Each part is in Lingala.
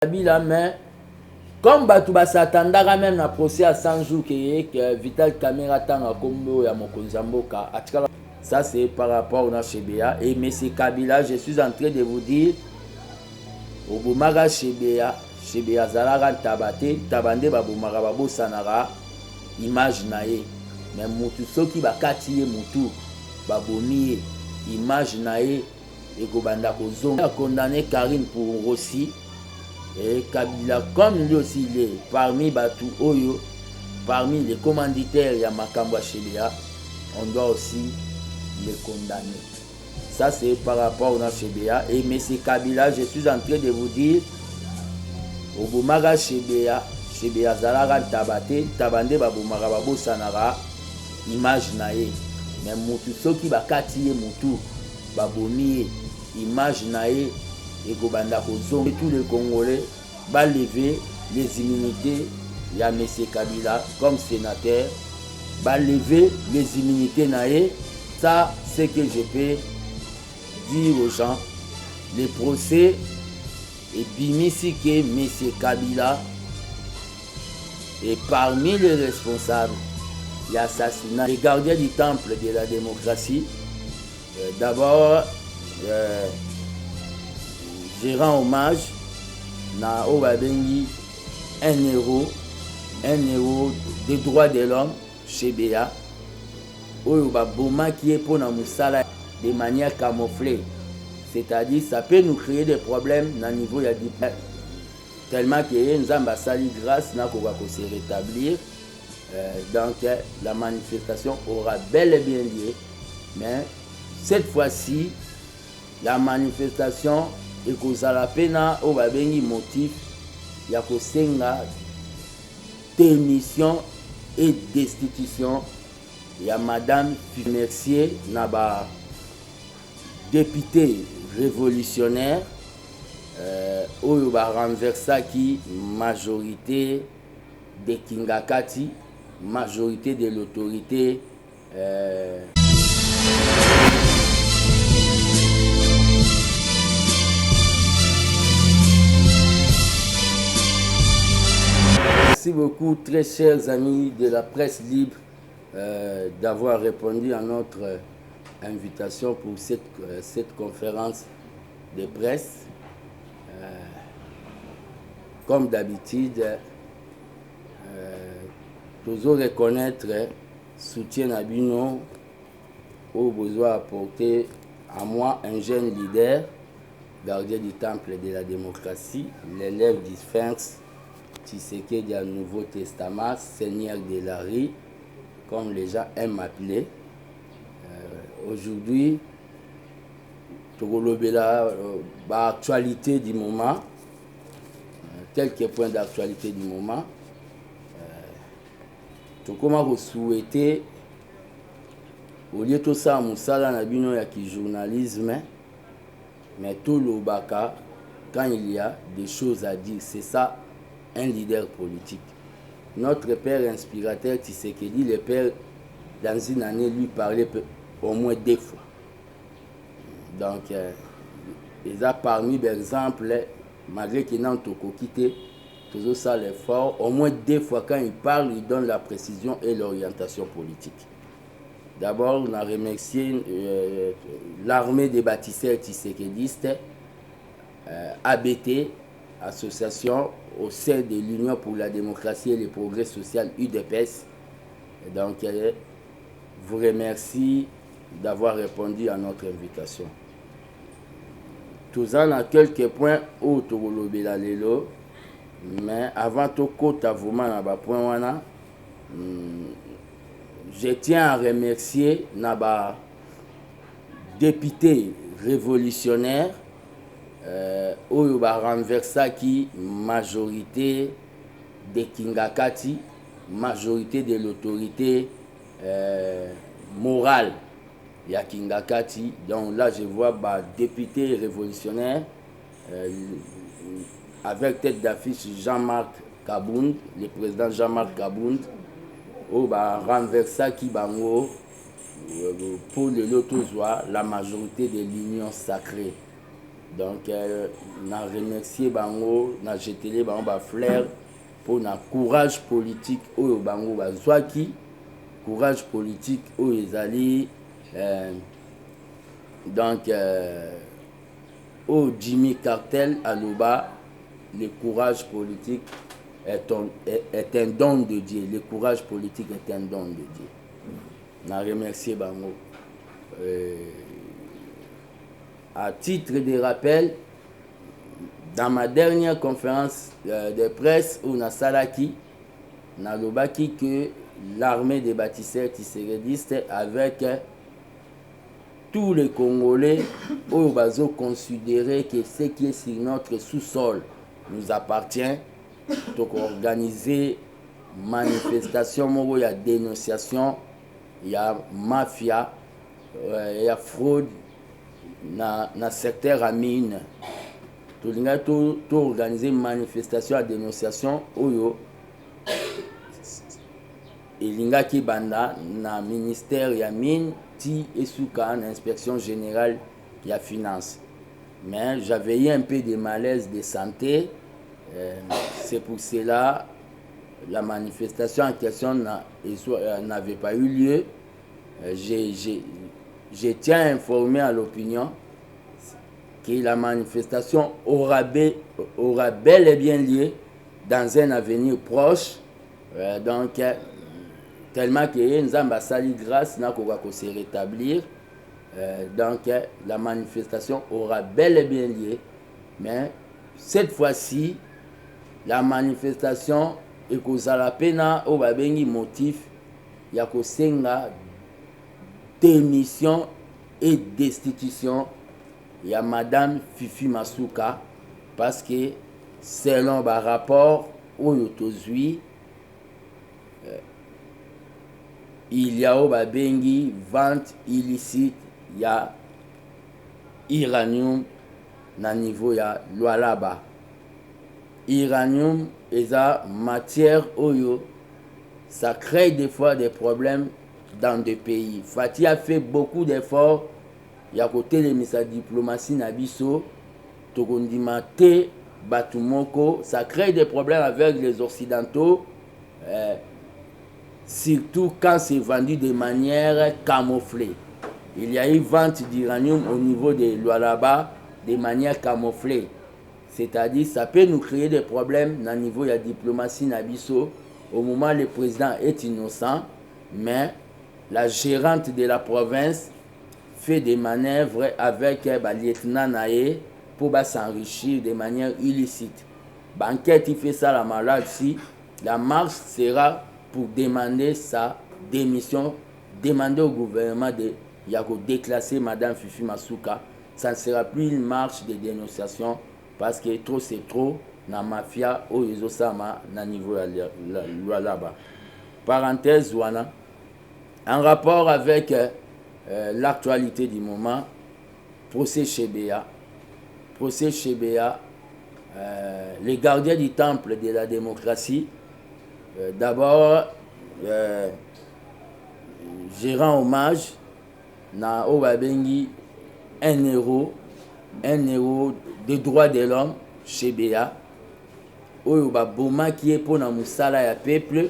Kabila, mais comme Batouba s'attendra même na procès à 100 jours que Vital Caméra tanga kombo ya Mokonzamboka. Ça c'est par rapport à Chebea. Et M. Kabila, je suis en train de vous dire, Obumaga Chebea, Chebea Zalaga Tabate, Tabande Babumaga Babo Sanara, image nae. Mais Moutou Soki Bakati Moutou, Babomi, image nae, et Gobanda Kozong a condamné Karim pour Rossi. Et Kabila, comme lui aussi il est parmi Batou Oyo, parmi les commanditaires Yamakamba Chebea, on doit aussi les condamner. Ça c'est par rapport à Chebea. Et M. Kabila, je suis en train de vous dire, Obumaga Chebea, Chebea Zalaga Tabate, Tabande Babumaga Babo Sanara, image nae. Mais Moutou Soki Bakati Moutou, Babomi, image nae. Et Gobanda Kozong, et tous les Congolais va lever les immunités. Il y a M. Kabila comme sénateur, va lever les immunités nae. Ça, c'est que je peux dire aux gens. Les procès et bimisi que M. Kabila est parmi les responsables de l'assassinat des gardiens du temple de la démocratie. D'abord, je rends hommage à Obabengi, un héros des droits de l'homme, Chebea, Oyoba Boma qui est pour la Moussala de manière camouflée. C'est-à-dire, ça peut nous créer des problèmes au niveau de tellement que nous avons sali grâce à se rétablir. Donc, la manifestation aura bel et bien lieu. Mais cette fois-ci, la manifestation et kozala pena o babengi motif ya kosenga démission et destitution ya madame Mercier na ba député révolutionnaire oyo ba renversa qui majorité de Kingakati, majorité de l'autorité Merci beaucoup, très chers amis de la presse libre, d'avoir répondu à notre invitation pour cette conférence de presse. Comme d'habitude, toujours reconnaître soutien à Bino au besoin apporter à moi, un jeune leader, gardien du temple de la démocratie, l'élève du Sphinx, Tshisekedi du Nouveau Testament, Seigneur de la rue, comme les gens aiment m'appeler. Aujourd'hui, l'actualité du moment, quelques points d'actualité du moment. Comment vous souhaitez, au lieu de ça, Moussala Nabino Yaki journalisme, mais tout le baka, quand il y a des choses à dire, c'est ça. Un leader politique. Notre père inspirateur Tshisekedi, le père, dans une année, lui parlait au moins 2 fois. Donc, il a parmi, par exemple, malgré qu'il n'a pas quitté, toujours ça l'effort, au moins 2 fois quand il parle, il donne la précision et l'orientation politique. D'abord, on a remercié l'armée des bâtisseurs tshisekedistes, ABT, association au sein de l'Union pour la démocratie et le progrès social UDPS. Et donc, vous remercie d'avoir répondu à notre invitation. Tous en a quelques points où tu as lelo, mais avant tout côté na point wana, je tiens à remercier naba député révolutionnaire oyo ba renversa qui majorité de Kingakati, majorité de l'autorité morale ya Kingakati. Donc là je vois bah, député révolutionnaire avec tête d'affiche Jean-Marc Kabound, le président Jean-Marc Kabound, oyo ba renversa qui bango pour le lotozoa la majorité de l'union sacrée. Donc na remercier bango, na jeter bango ba fleur pour na courage politique oyo bango bazwaki, courage politique oyo ezali donc au Jimmy Cartel aloba, le courage politique est un don de Dieu. Le courage politique est un don de Dieu. Na remercier bango. À titre de rappel, dans ma dernière conférence de presse où na salaki, na lobaki que l'armée des bâtisseurs tissérédistes avec tous les Congolais au bazo considérer que ce qui est sur notre sous-sol nous appartient. Donc organiser manifestation, il y a dénonciation, il y a mafia, il y a fraude dans le secteur à mine. Tout organiser manifestation à dénonciation, il y a qui banda na ministère ya mine ti esuka na inspection générale ya finance. Mais j'avais eu un peu de malaise de santé. C'est pour cela la manifestation en question n'avait pas eu lieu. Je tiens à informer à l'opinion que la manifestation aura bel et bien lieu dans un avenir proche. Donc, tellement que nous avons sali grâce n'a qu'on se rétablir. Donc, la manifestation aura bel et bien lieu. Mais cette fois-ci, la manifestation et kozala pena o babengi motif ya kosenga démission et destitution ya madame Fifi Masuka parce que selon ba rapport oyo tozui il y a o babengi vente illicite ya uranium na niveau ya Lualaba. Uranium est la matière oyo, ça crée des fois des problèmes dans des pays. Fatih a fait beaucoup d'efforts. Il y a côté de sa diplomatie nabiso, tokondimate batumoko, ça crée des problèmes avec les occidentaux, surtout quand c'est vendu de manière camouflée. Il y a eu vente d'uranium au niveau de Lualaba de manière camouflée. C'est-à-dire, ça peut nous créer des problèmes au niveau de la diplomatie nabiso. Au moment où le président est innocent, mais la gérante de la province fait des manœuvres avec le lieutenant Naé pour s'enrichir de manière illicite. Banquette, il fait ça la malade si la marche sera pour demander sa démission, demander au gouvernement de déclasser Madame Fifi Masuka. Ça ne sera plus une marche de dénonciation. Parce que trop c'est trop, na mafia au Sama na niveau là-bas. Parenthèse, voilà. En rapport avec l'actualité du moment, procès Chebea. Procès Chebea, les gardiens du temple de la démocratie. D'abord, je rends hommage na Obabengi, un héros des droits de l'homme chez Béa oyo baboma qui est pour na musala ya peuple.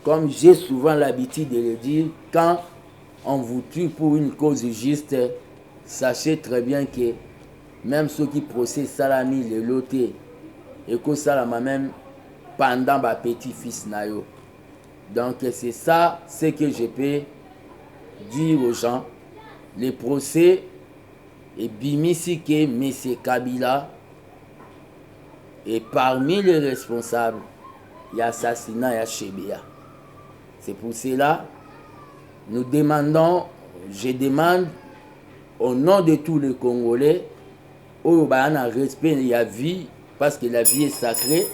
Comme j'ai souvent l'habitude de le dire, quand on vous tue pour une cause juste, sachez très bien que même ceux qui procèdent salami le loté et que salama même pendant ma petit-fils nayo. Donc c'est ça ce que je peux dire aux gens. Les procès et bimisi que M. Kabila est parmi les responsables de l'assassinat de Chebea. C'est pour cela nous demandons, je demande au nom de tous les Congolais, au respect de la vie, parce que la vie est sacrée,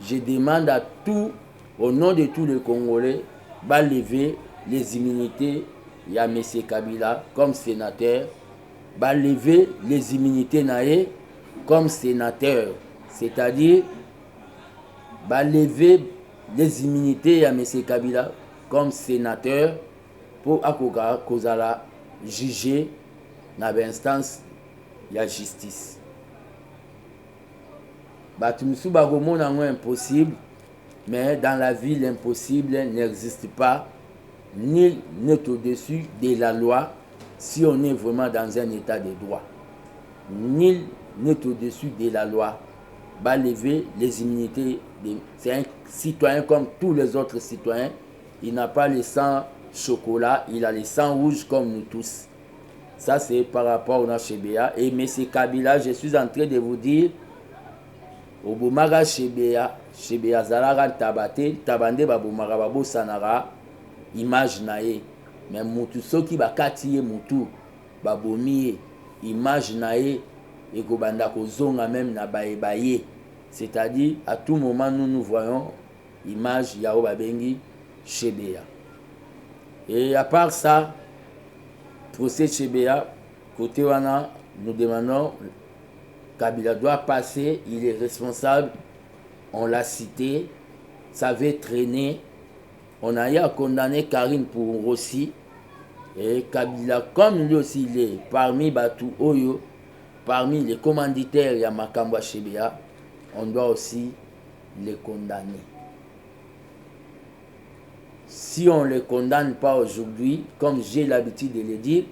je demande à tous, au nom de tous les Congolais, de lever les immunités de M. Kabila comme sénateur, de lever les immunités naé comme sénateur, c'est-à-dire de lever les immunités de M. Kabila comme sénateur pour akoka kozala juger na instance il y a justice. Batumsu Bagomona est impossible, mais dans la vie, l'impossible n'existe pas. Nul n'est au-dessus de la loi si on est vraiment dans un état de droit. Nul n'est au-dessus de la loi. Va lever les immunités. C'est un citoyen comme tous les autres citoyens. Il n'a pas le sang chocolat, il a le sang rouge comme nous tous. Ça, c'est par rapport au Chebea. Et M. Kabila, je suis en train de vous dire, au Bomaga Chebea Zalaran Tabate, Tabande Babomaga Babo Sanara, image nae. Mais Moutou, ceux qui bakati Moutou, Babomi, image nae, et Gobanda Kozonga même na Baye. C'est-à-dire, à tout moment, nous voyons image Yao Babengi Chebea. Et à part ça, procès Chebea, côté Wana, nous demandons, Kabila doit passer, il est responsable, on l'a cité, ça avait traîné, on a eu à condamner Karine pour Rossi, et Kabila, comme lui aussi il est parmi Batu Oyo, parmi les commanditaires Yamakamba Chebea, on doit aussi les condamner. Si on ne les condamne pas aujourd'hui, comme j'ai l'habitude de le dire,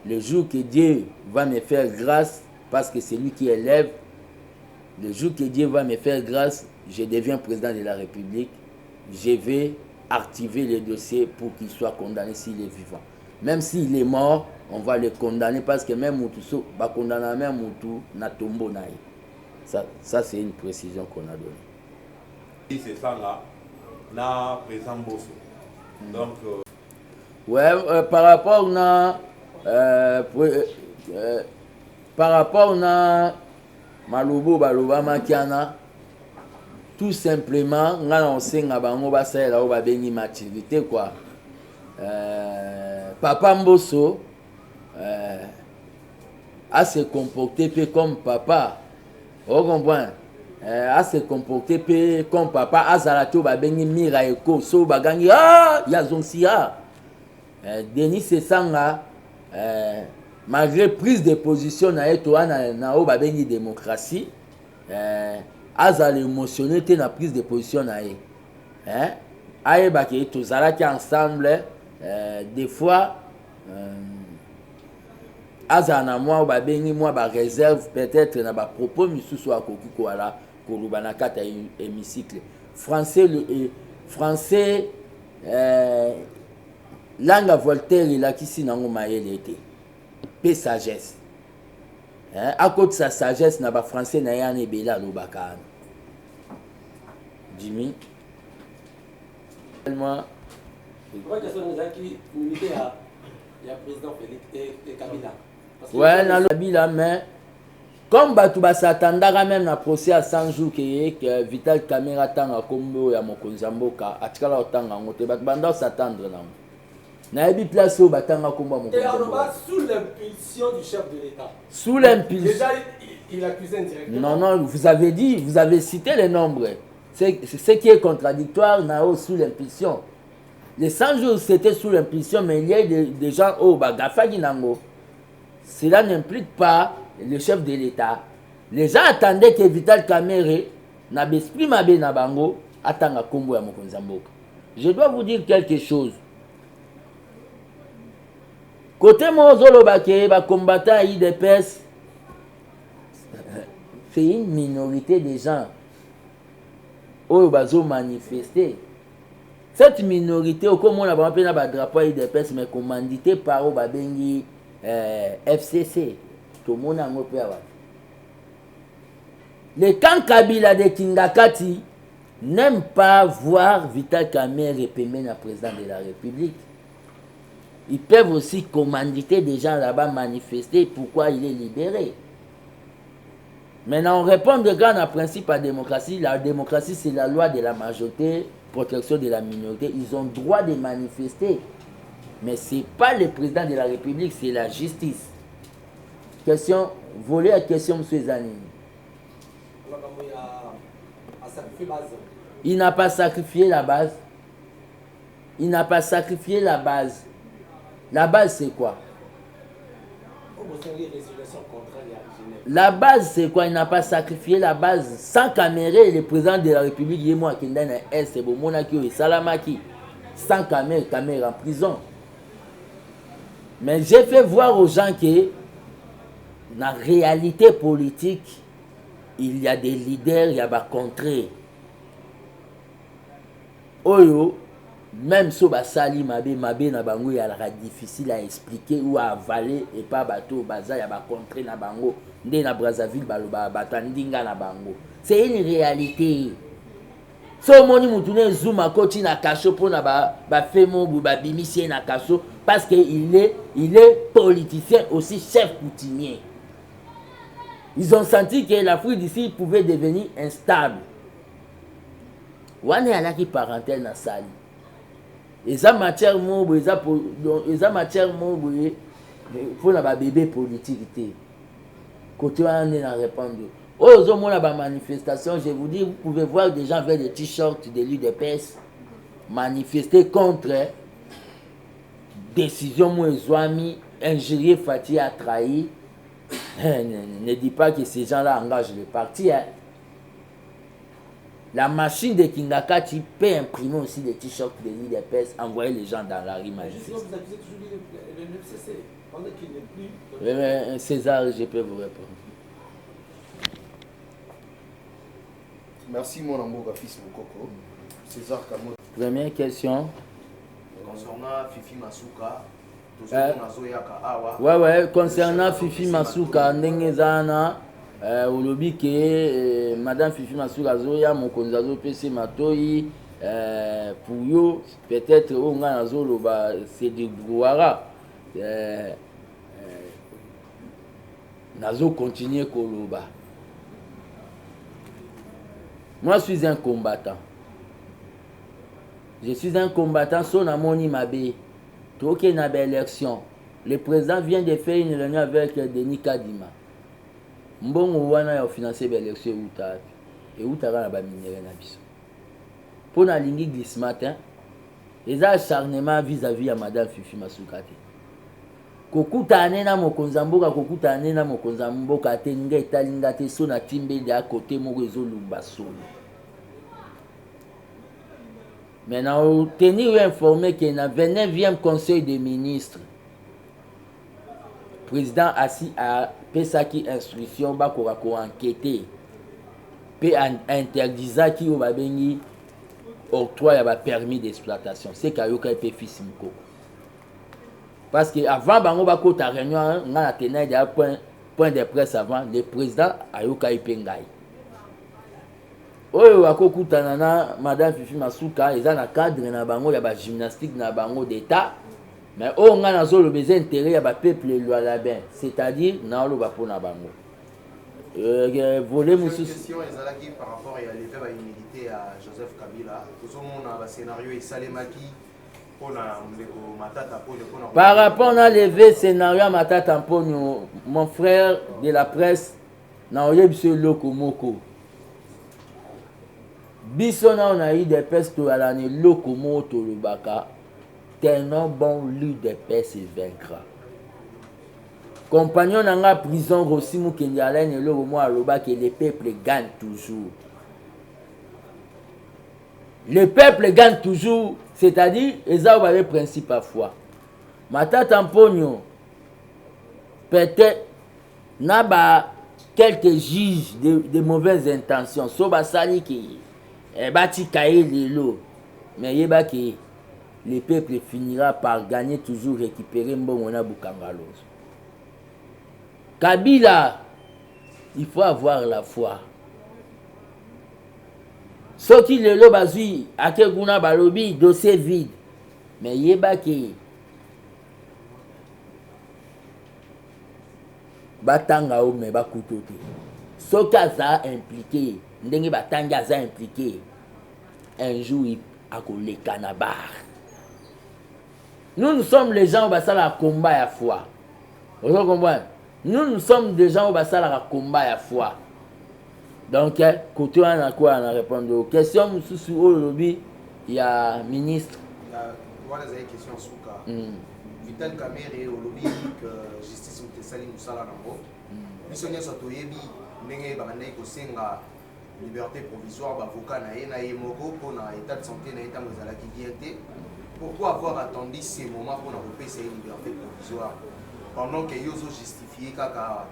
le jour que Dieu va me faire grâce, parce que c'est lui qui élève, le jour que Dieu va me faire grâce, je deviens président de la République, je vais activer le dossier pour qu'il soit condamné s'il est vivant. Même s'il est mort, on va le condamner parce que même Moutou, va condamner même Moutou, na tombo naï. Ça c'est une précision qu'on a donnée. Et c'est ça là, na président Bosso. Donc, ouais, par rapport à Malubo Baloba Makiana, tout simplement, on sait que bango basala o babengi maturité quoi. Papa Mbosso a se comporté peu comme papa. On comprend. A se comporté peu comme papa. Azalato babengi mira eko so bagangi yazonsia. Denis Sesanga malgré prise de position na etoana na o babengi démocratie. Azal émotionné te na prise de position na ye. Aye baki tozalaki ensemble des fois azal na moi babengi moi ba réserve peut-être na ba propos misusu akoki ko ala ko lubana kata hémicycle français langue Voltaire il a kisi nango mayele été pe sagesse. À cause de sa sagesse, na ba français na yane bela lobaka. Jimmy. Tellement. Pourquoi question nous a qui limité à le président Félix et Kabila. Ouais, na Kabila mais comme batu basatandaka même na procès à 100 jours que Vital Kamera tanga kombo ya mokonzi mboka atikala otanga ngote batu banda s'attendre na. Na ebi place au batanga kombo mokonzi. Et on va sous l'impulsion du chef de l'État. Sous l'impulsion. Déjà il accusait indirectement. Non, vous avez dit, vous avez cité les nombres. C'est ce qui est contradictoire, sous l'impulsion. Les 100 jours, c'était sous l'impulsion, mais il y a des gens, Bagafagi Nango. Cela n'implique pas le chef de l'État. Les gens attendaient que Vital Kamere, n'abesprit Mabe Nabango, attanga Kombo ya mokonzi mboka. Je dois vous dire quelque chose. Côté Mozolo Bake, combattant IDPS, c'est une minorité de gens qui ont manifesté. Cette minorité, comme on a appelé le drapeau IDPS, mais commandité par le FCC. Tout le monde a appelé. Le camp Kabila de Kingakati n'aime pas voir Vital Kamere répémer le président de la République. Ils peuvent aussi commanditer des gens là-bas manifester pourquoi il est libéré. Maintenant, on répond de grand à principe à la démocratie. La démocratie, c'est la loi de la majorité, protection de la minorité. Ils ont droit de manifester. Mais ce n'est pas le président de la République, c'est la justice. Question, volée à question, M. Zanini. Il n'a pas sacrifié la base. Il n'a pas sacrifié la base. La base, c'est quoi? La base, c'est quoi? Il n'a pas sacrifié la base. Sans caméra, le président de la République, il est moi qui est c'est bon, mon accueil, Salamaki. Sans caméra en prison. Mais j'ai fait voir aux gens que dans la réalité politique, il y a des leaders, il y a des contrées. Oyo, même si basali mabe na bango, il y a difficile à expliquer ou à avaler et pas bateau baza, il y a des contrées na bango. Ndé na Brazzaville baloba batandinga na bango. C'est une réalité. So moni mutune zuma koti na kaso pour na ba femo bu ba bimisie na kaso parce que il est politicien aussi chef coutumier. Ils ont senti que l'Afrique d'ici pouvait devenir instable. Wane ala ki parenthèse na sali. Eza matière mobo eza matière mobo pour na ba bébé politique té. Côté on est dans répondre. Aux hommes la manifestation, je vous dis, vous pouvez voir des gens avec des t-shirts de l'UDPS manifester contre décision Mouezouami, injurier Fatih a trahi. Ne dis pas que ces gens-là engagent le parti. Hein. La machine de Kingakati peut imprimer aussi des t-shirts de l'UDPS, envoyer les gens dans la rue manifester. César, je peux vous répondre. Merci mon amour, fils Mokoko. César Kamot. Première question. Concernant Fifi Masuka. Ouais, concernant Fifi Masuka, Ndengezana, Olobi ke Madame Fifi Masuka Zoya, Mokonzazo PC Matoi, pour yo, peut-être on a Zoloba, c'est du Brouara. Nazo continuer Koloba. Moi, je suis un combattant. Je suis un combattant, son amoni mabe. Tout qui est dans l'élection. Le président vient de faire une réunion avec Denis Kadima. Mbongo wana a financé l'élection Outa. Et Outa a ba minéré na biso. Pour na lingi glisse matin, les acharnements vis-à-vis à Madame Fifi Masuka. Kokuta na mokonzamboka kokuta na mokonzamboka te nga etalinga te so na timbe de à côté moko ezolumba solo. Maintenant, tenir informé que dans le 29e conseil des ministres, le président assis à Pesaki instruction bakora ko enquêter pe interdisa ki o babengi octroi ya permis d'exploitation. C'est kayoka pe fils mko. Parce que avant bango bakota réunion nga tenait des point de presse avant le président ayoka ipengai. Oyo akokutana na Madame Fifi Masuka eza na cadre na bango ya ba gymnastique na bango d'état mais o nga nazo le besoin intérêt ya ba peuple Lualabin, c'est-à-dire na lo ba pona bango. Voler mususu question ezalaki par rapport à lever ba immunité à Joseph Kabila. Tout le monde a un scénario et Salemaki. Par rapport à lever scénario à Matata Mponyo, mon frère de la presse, na oye biso loko moko. Biso na on a eu des pestes à l'année loko moto le baka. Tellement bon lui des pestes vaincra. Compagnon nanga prison Rosimu Kenyalen et le mo aloba que le peuple gagne toujours. Le peuple gagne toujours, c'est-à-dire, ils ont le principe à foi. Matata Mponyo, peut-être, n'a pas quelques juges de mauvaises intentions. Soba sali qui bati kaye lelo, mais yeba que le peuple finira par gagner toujours, récupérer mbongona Bukangalos. Kabila, il faut avoir la foi. Ce qui le lo bazui akeguna balobi dossier vide mais yeba ke batanga o me bakuto te ce kaza impliqué ndenge batanga za impliqué un jour akoleka na bar. Nous sommes les gens au basala à combat à foi. Vous comprenez? Nous sommes des gens au basala à combat à foi. Donc, côté on a quoi on a répondu aux questions sous le lobby, il y a ministre. Voilà des questions Souka. Vital Kamerhe au lobby que justice mutesali musala nango biso nyonso toyebi ndenge bakandaki kosenga liberté provisoire bavocat na ye moko mpona état de santé na ye ntango ezalaki bien te. Pourquoi avoir attendu ces moments pour repérer une liberté provisoire pendant que Yozo justifié kaka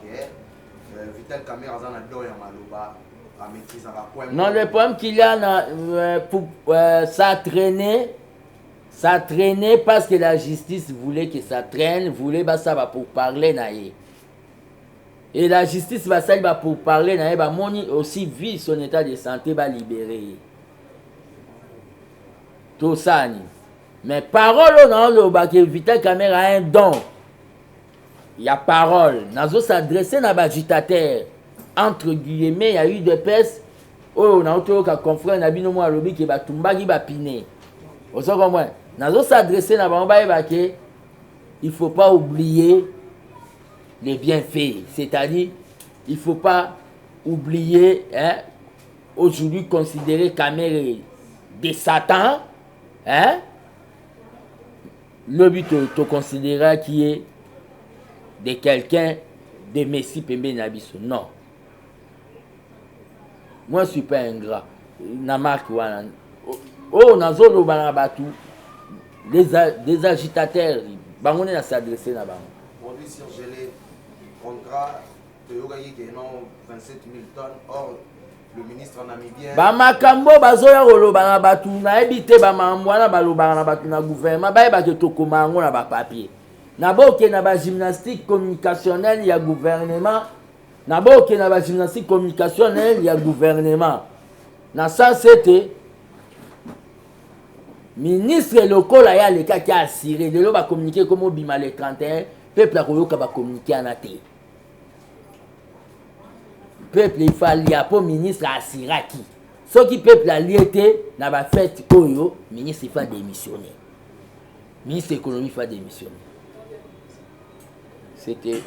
Vital Kamerhe a un dos en maloba à maîtriser à quoi. Non, le problème qu'il y a, ça traînait parce que la justice voulait que ça traîne, voulait bah ça va pour parler naïe. Et la justice va ça va pour parler naïe, bah moni aussi vu son état de santé va libérer. Tout ça ni. Mais parole non le bah que Vital Kamerhe a un don. Il y a parole. Nazo s'adresser na agitateur. Entre guillemets, il y a eu des pèses. Oh, on a autour qu'à confrère Nabino moi lobby qui va tumba qui va piner. Vous comprenez? Nazo s'adresser na bamba que il faut pas oublier les bienfaits. C'est-à-dire, il faut pas oublier aujourd'hui considérer Kamerhe de Satan, le but te considérer qui est de quelqu'un de Messi Pembe Nabiso. Non. Moi, je ne suis pas ingrat. Oh, Nazolo Banabatu, des agitateurs, on est à s'adresser là-bas. Aujourd'hui, sur gelé, contrat, Toyoga qui est non 27 000 tonnes, or le ministre namibien. Bamakambo bazoya rolo banabatu na ebite bamamwana balobana na batu na gouvernement ba ba ke tokomango na ba papier. Na boke na ba gymnastique communicationnelle ya gouvernement. Na boke na ba gymnastique communicationnelle ya gouvernement. Na ça c'était ministre local ya leka ki assuré de lo ba communiquer comme bima le 31 peuple a koyoka ba communiquer en até. Peuple il fallait pour ministre assuraki. Ce qui peuple a lié na ba fête oyo ministre il faut démissionner. Ministre économie il faut démissionner. C'était